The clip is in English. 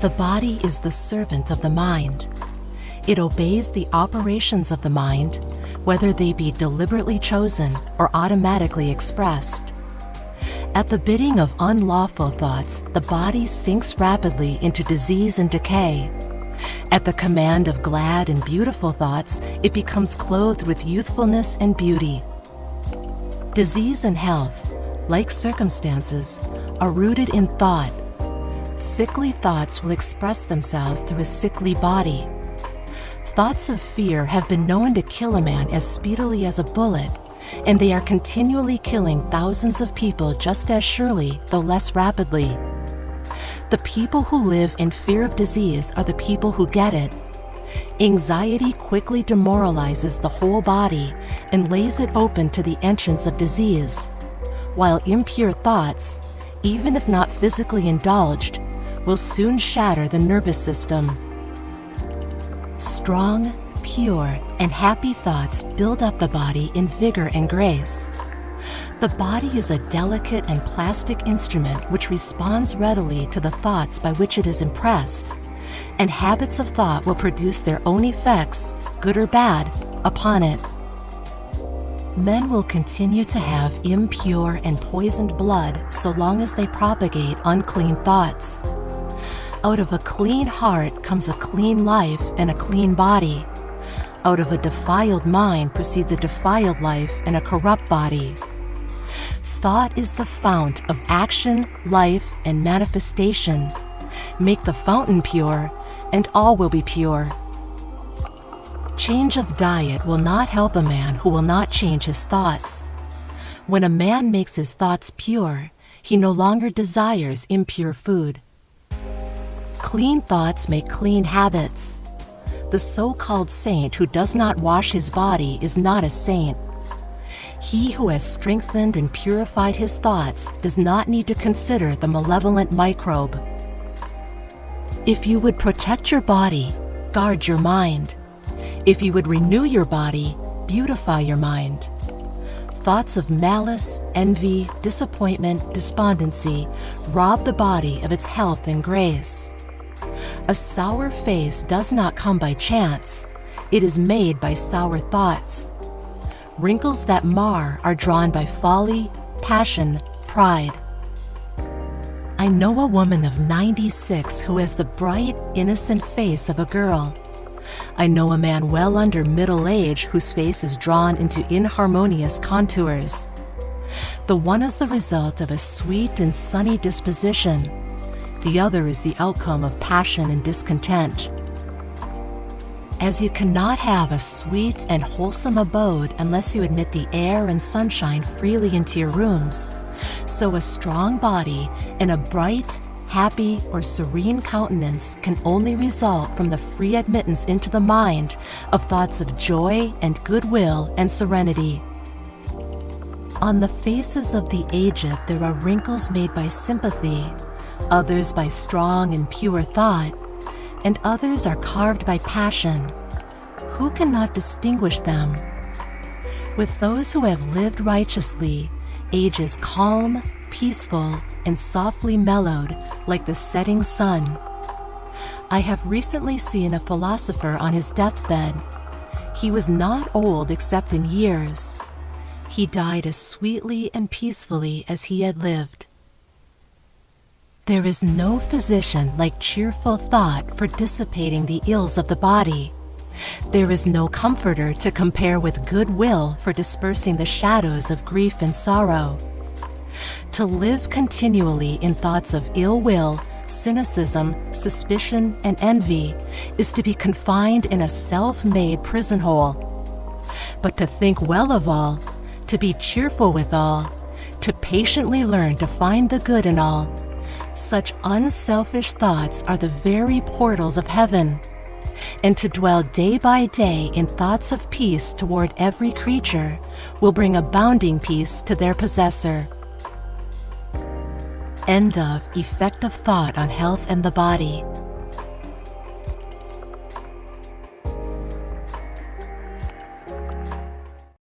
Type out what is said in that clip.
The body is the servant of the mind. It obeys the operations of the mind, whether they be deliberately chosen or automatically expressed. At the bidding of unlawful thoughts, the body sinks rapidly into disease and decay. At the command of glad and beautiful thoughts, it becomes clothed with youthfulness and beauty. Disease and health, like circumstances, are rooted in thought. Sickly thoughts will express themselves through a sickly body. Thoughts of fear have been known to kill a man as speedily as a bullet, and they are continually killing thousands of people just as surely, though less rapidly. The people who live in fear of disease are the people who get it. Anxiety quickly demoralizes the whole body and lays it open to the entrance of disease, while impure thoughts, even if not physically indulged, will soon shatter the nervous system. Strong, pure, and happy thoughts build up the body in vigor and grace. The body is a delicate and plastic instrument which responds readily to the thoughts by which it is impressed, and habits of thought will produce their own effects, good or bad, upon it. Men will continue to have impure and poisoned blood so long as they propagate unclean thoughts. Out of a clean heart comes a clean life and a clean body. Out of a defiled mind proceeds a defiled life and a corrupt body. Thought is the fount of action, life, and manifestation. Make the fountain pure, and all will be pure. Change of diet will not help a man who will not change his thoughts. When a man makes his thoughts pure, he no longer desires impure food. Clean thoughts make clean habits. The so-called saint who does not wash his body is not a saint. He who has strengthened and purified his thoughts does not need to consider the malevolent microbe. If you would protect your body, guard your mind. If you would renew your body, beautify your mind. Thoughts of malice, envy, disappointment, despondency rob the body of its health and grace. A sour face does not come by chance. It is made by sour thoughts. Wrinkles that mar are drawn by folly, passion, pride. I know a woman of 96 who has the bright, innocent face of a girl. I know a man well under middle age whose face is drawn into inharmonious contours. The one is the result of a sweet and sunny disposition. The other is the outcome of passion and discontent. As you cannot have a sweet and wholesome abode unless you admit the air and sunshine freely into your rooms, so a strong body and a bright, happy, or serene countenance can only result from the free admittance into the mind of thoughts of joy and goodwill and serenity. On the faces of the aged there are wrinkles made by sympathy, others by strong and pure thought, and others are carved by passion. Who cannot distinguish them? With those who have lived righteously, age is calm, peaceful, and softly mellowed like the setting sun. I have recently seen a philosopher on his deathbed. He was not old except in years. He died as sweetly and peacefully as he had lived. There is no physician like cheerful thought for dissipating the ills of the body. There is no comforter to compare with goodwill for dispersing the shadows of grief and sorrow. To live continually in thoughts of ill will, cynicism, suspicion, and envy is to be confined in a self-made prison hole. But to think well of all, to be cheerful with all, to patiently learn to find the good in all, such unselfish thoughts are the very portals of heaven. And to dwell day by day in thoughts of peace toward every creature will bring abounding peace to their possessor. End of Effect of Thought on Health and the Body.